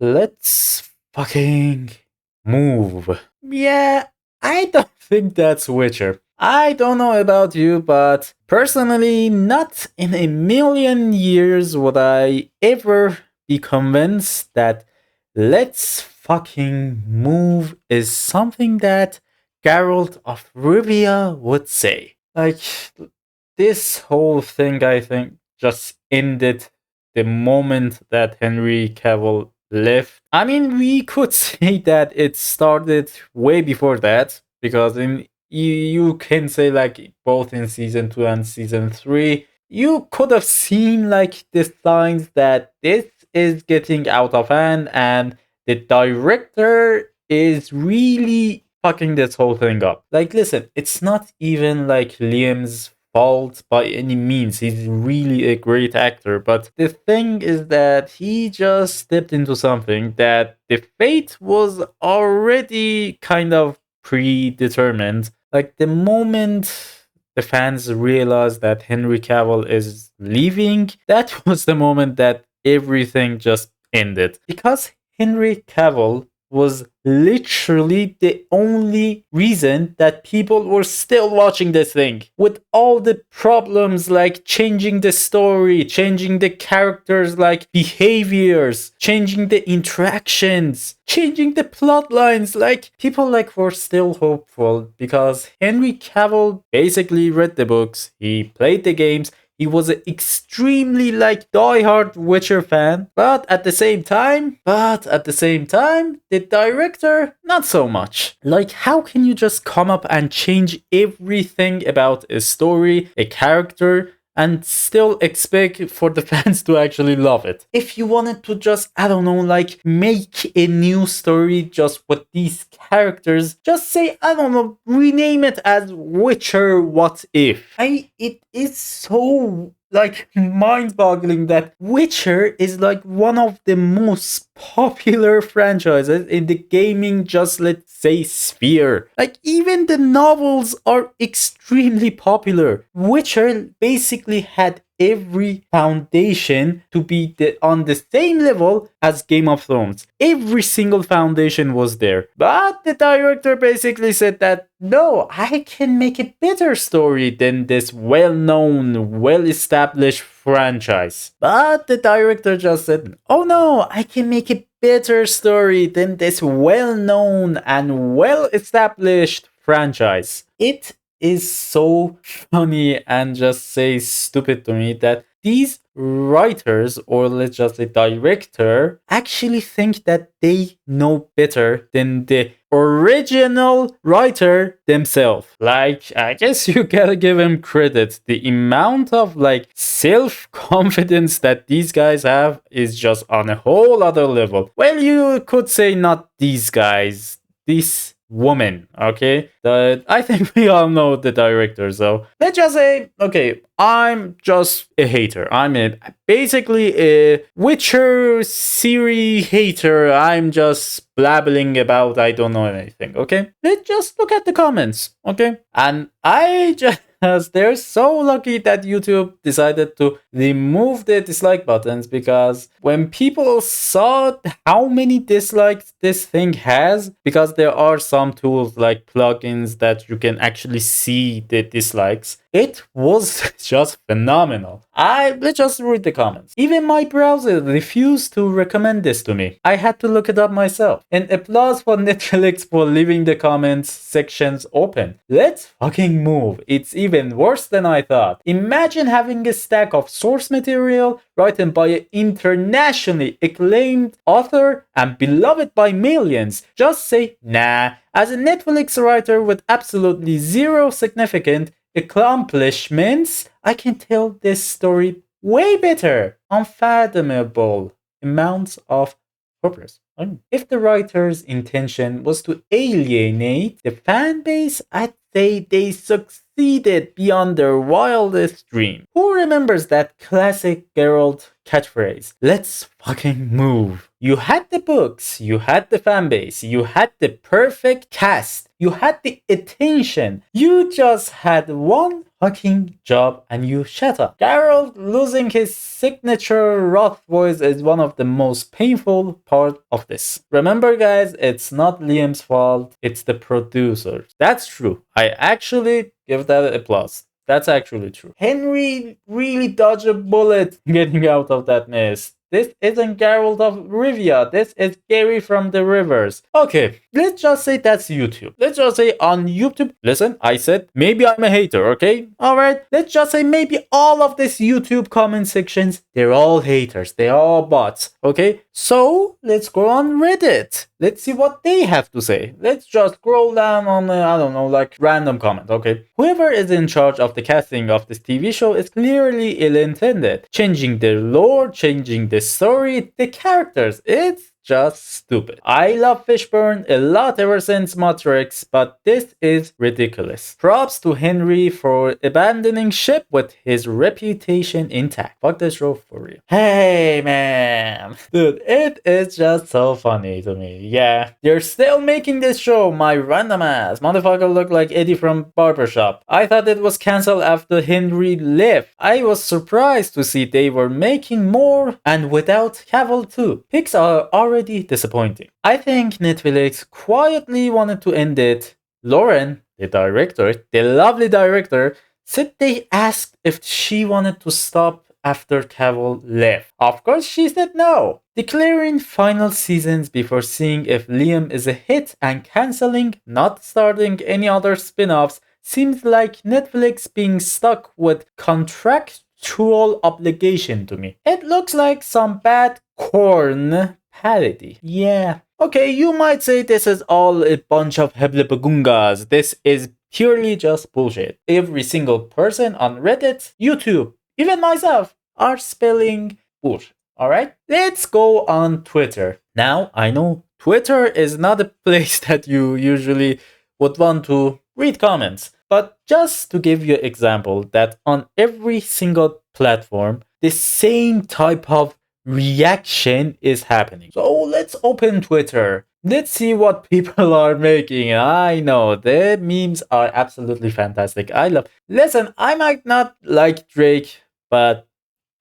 Let's fucking move. Yeah, I don't think that's Witcher. I don't know about you, but personally, not in a million years would I ever be convinced that let's fucking move is something that Geralt of Rivia would say. Like, this whole thing, I think, just ended the moment that Henry Cavill left. I mean, we could say that it started way before that, because you can say, like, both in season 2 and season 3, you could have seen like the signs that this is getting out of hand, and the director is really fucking this whole thing up. Like, listen, it's not even like Liam's fault by any means. He's really a great actor, but the thing is that he just stepped into something that the fate was already kind of predetermined. Like, the moment the fans realized that Henry Cavill is leaving, that was the moment that everything just ended. Because Henry Cavill was literally the only reason that people were still watching this thing. With all the problems like changing the story, changing the characters like behaviors, changing the interactions, changing the plot lines, like people like were still hopeful because Henry Cavill basically read the books, he played the games, he was an extremely like diehard Witcher fan, but at the same time, the director, not so much. Like, how can you just come up and change everything about a story, a character, and still expect for the fans to actually love it? If you wanted to just, I don't know, like make a new story just with these characters, just say, I don't know, rename it as Witcher What If. It is so like mind-boggling that Witcher is like one of the most popular franchises in the gaming, just let's say, sphere. Like, even the novels are extremely popular. Witcher basically had every foundation to be on the same level as Game of Thrones. Every single foundation was there. But the director basically said that, no, I can make a better story than this well-known, well-established franchise. But the director just said, oh no, I can make a better story than this well-known and well-established franchise. It is so funny and just say stupid to me that these writers, or let's just say director, actually think that they know better than the original writer themselves. Like, I guess you gotta give him credit. The amount of like self-confidence that these guys have is just on a whole other level. Well, you could say not these guys, this woman, okay? But I think we all know the director, so let's just say, okay, I'm just a hater. Basically a Witcher series hater. I'm just blabbling about I don't know anything, okay? Let's just look at the comments, okay? And I just they're so lucky that YouTube decided to remove the dislike buttons, because when people saw how many dislikes this thing has, because there are some tools like plugins that you can actually see the dislikes, it was just phenomenal. Let's just read the comments. Even my browser refused to recommend this to me. I had to look it up myself. And applause for Netflix for leaving the comments sections open. Let's fucking move. It's even worse than I thought. Imagine having a stack of source material written by an internationally acclaimed author and beloved by millions. Just say, nah. As a Netflix writer with absolutely zero significant accomplishments, I can tell this story way better. Unfathomable amounts of purpose. If the writer's intention was to alienate the fan base, I'd say they succeeded beyond their wildest dream. Who remembers that classic Geralt catchphrase. Let's fucking move. You had the books, you had the fan base, you had the perfect cast, you had the attention. You just had one fucking job and you shut up. Geralt losing his signature rough voice is one of the most painful part of this. Remember guys, it's not Liam's fault, it's the producers. That's true. I actually give that a plus. That's actually true. Henry really dodged a bullet getting out of that mess. This isn't Geralt of Rivia. This is Gary from the Rivers. Okay, let's just say that's YouTube. Let's just say on YouTube. Listen, I said maybe I'm a hater, okay? Alright, let's just say maybe all of this YouTube comment sections, they're all haters. They're all bots, okay? So, let's go on Reddit. Let's see what they have to say. Let's just scroll down on, I don't know, like random comment, okay? Whoever is in charge of the casting of this TV show is clearly ill-intended. Changing the lore, changing the story, the characters. It's just stupid. I love Fishburne a lot ever since Matrix, but this is ridiculous. Props to Henry for abandoning ship with his reputation intact. Fuck this show for real. Hey man. Dude, it is just so funny to me. Yeah, they're still making this show, my random ass. Motherfucker look like Eddie from Barbershop. I thought it was cancelled after Henry left. I was surprised to see they were making more and without Cavill too. Picks are already disappointing. I think Netflix quietly wanted to end it. Lauren, the director, the lovely director, said they asked if she wanted to stop after Cavill left. Of course, she said no, declaring final seasons before seeing if Liam is a hit and cancelling, not starting any other spin-offs. Seems like Netflix being stuck with contractual obligation to me. It looks like some bad corn parody. Yeah. Okay, you might say this is all a bunch of heblebagungas. This is purely just bullshit. Every single person on Reddit, YouTube, even myself, are spelling bullshit. Alright? Let's go on Twitter. Now, I know Twitter is not a place that you usually would want to read comments. But just to give you an example that on every single platform, the same type of reaction is happening. So let's open Twitter. Let's see what people are making. I know the memes are absolutely fantastic. I love. Listen, I might not like Drake, but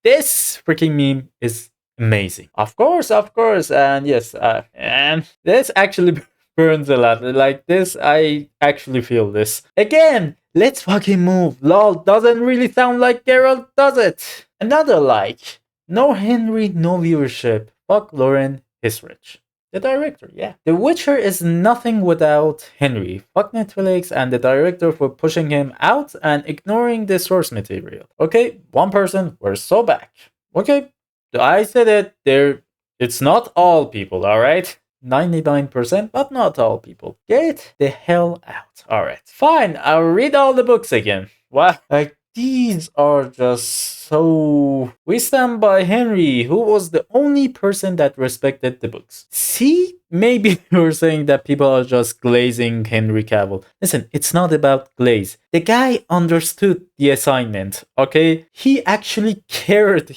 this freaking meme is amazing. Of course, and yes, and this actually burns a lot. Like this, I actually feel this. Again, let's fucking move. Lol, doesn't really sound like Geralt, does it? Another like. No Henry, no viewership. Fuck Lauren, he's rich. The director, yeah. The Witcher is nothing without Henry. Fuck Netflix and the director for pushing him out and ignoring the source material. Okay, one person, we're so back. Okay, I said it. It's not all people, alright? 99%, but not all people. Get the hell out. Alright, fine, I'll read all the books again. Wow, like these are just so... We stand by Henry, who was the only person that respected the books. See? Maybe you're saying that people are just glazing Henry Cavill. Listen, it's not about glaze. The guy understood the assignment, okay? He actually cared.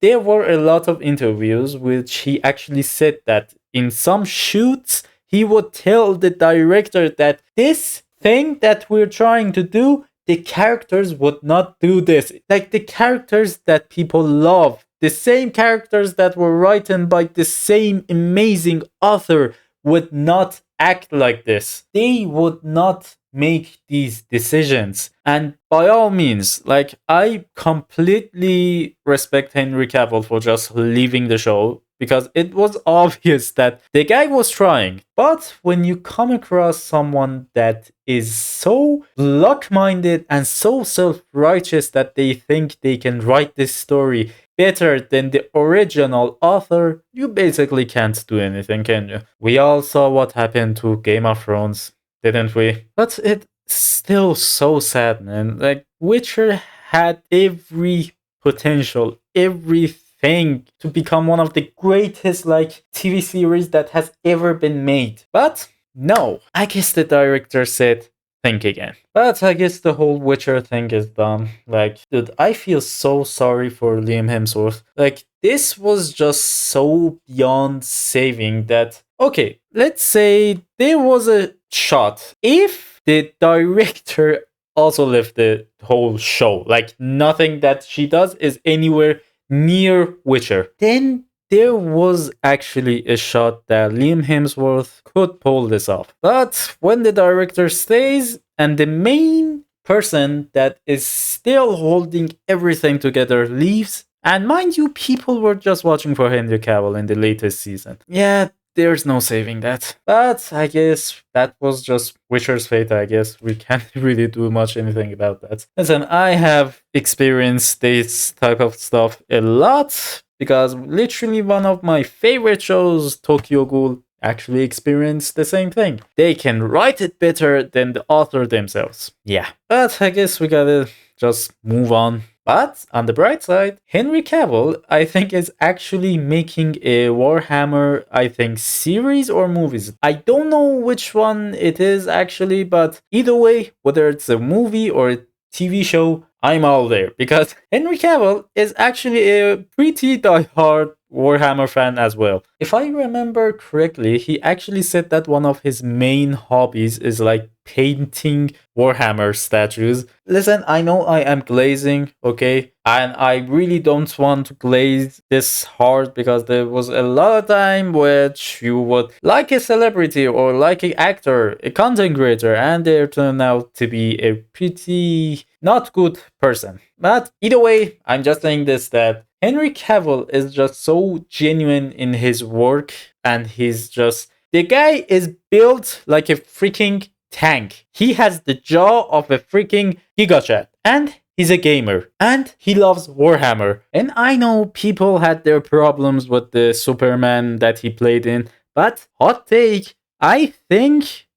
There were a lot of interviews which he actually said that in some shoots, he would tell the director that this thing that we're trying to do, the characters would not do this. Like the characters that people love, the same characters that were written by the same amazing author would not act like this. They would not make these decisions. And by all means, like I completely respect Henry Cavill for just leaving the show, because it was obvious that the guy was trying. But when you come across someone that is so block-minded and so self-righteous that they think they can write this story better than the original author, you basically can't do anything, can you? We all saw what happened to Game of Thrones, didn't we? But it's still so sad, man. Like, Witcher had every potential, everything to become one of the greatest TV series that has ever been made. But no, I guess the director said, think again. But I guess the whole Witcher thing is done. Like, dude, I feel so sorry for Liam Hemsworth. Like, this was just so beyond saving that. Okay, let's say there was a shot. If the director also left the whole show, like, nothing that she does is anywhere near Witcher, then there was actually a shot that Liam Hemsworth could pull this off. But when the director stays and the main person that is still holding everything together leaves, and mind you, people were just watching for Henry Cavill in the latest season. Yeah, there's no saving that. But I guess that was just Witcher's fate, I guess. We can't really do much anything about that. Listen, I have experienced this type of stuff a lot because literally one of my favorite shows, Tokyo Ghoul, actually experienced the same thing. They can write it better than the author themselves. Yeah. But I guess we gotta just move on. But on the bright side, Henry Cavill, I think, is actually making a Warhammer, I think, series or movies. I don't know which one it is actually, but either way, whether it's a movie or a TV show, I'm all there because Henry Cavill is actually a pretty diehard Warhammer fan as well. If I remember correctly, he actually said that one of his main hobbies is like painting Warhammer statues. Listen, I know I am glazing, okay? And I really don't want to glaze this hard because there was a lot of time which you would like a celebrity or like an actor, a content creator, and they turn out to be a pretty not good person. But either way, I'm just saying this that Henry Cavill is just so genuine in his work and he's just the guy is built like a freaking tank. He has the jaw of a freaking gigachat and he's a gamer and he loves Warhammer. And I know people had their problems with the Superman that he played in, but hot take, I think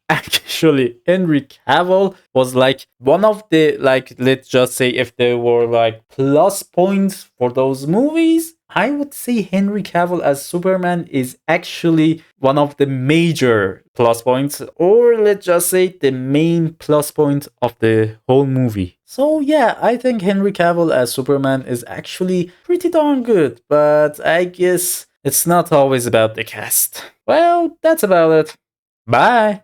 actually Henry Cavill was like one of the, like, let's just say if there were like plus points for those movies, I would say Henry Cavill as Superman is actually one of the major plus points, or let's just say the main plus point of the whole movie. So yeah, I think Henry Cavill as Superman is actually pretty darn good, but I guess it's not always about the cast. Well, that's about it. Bye!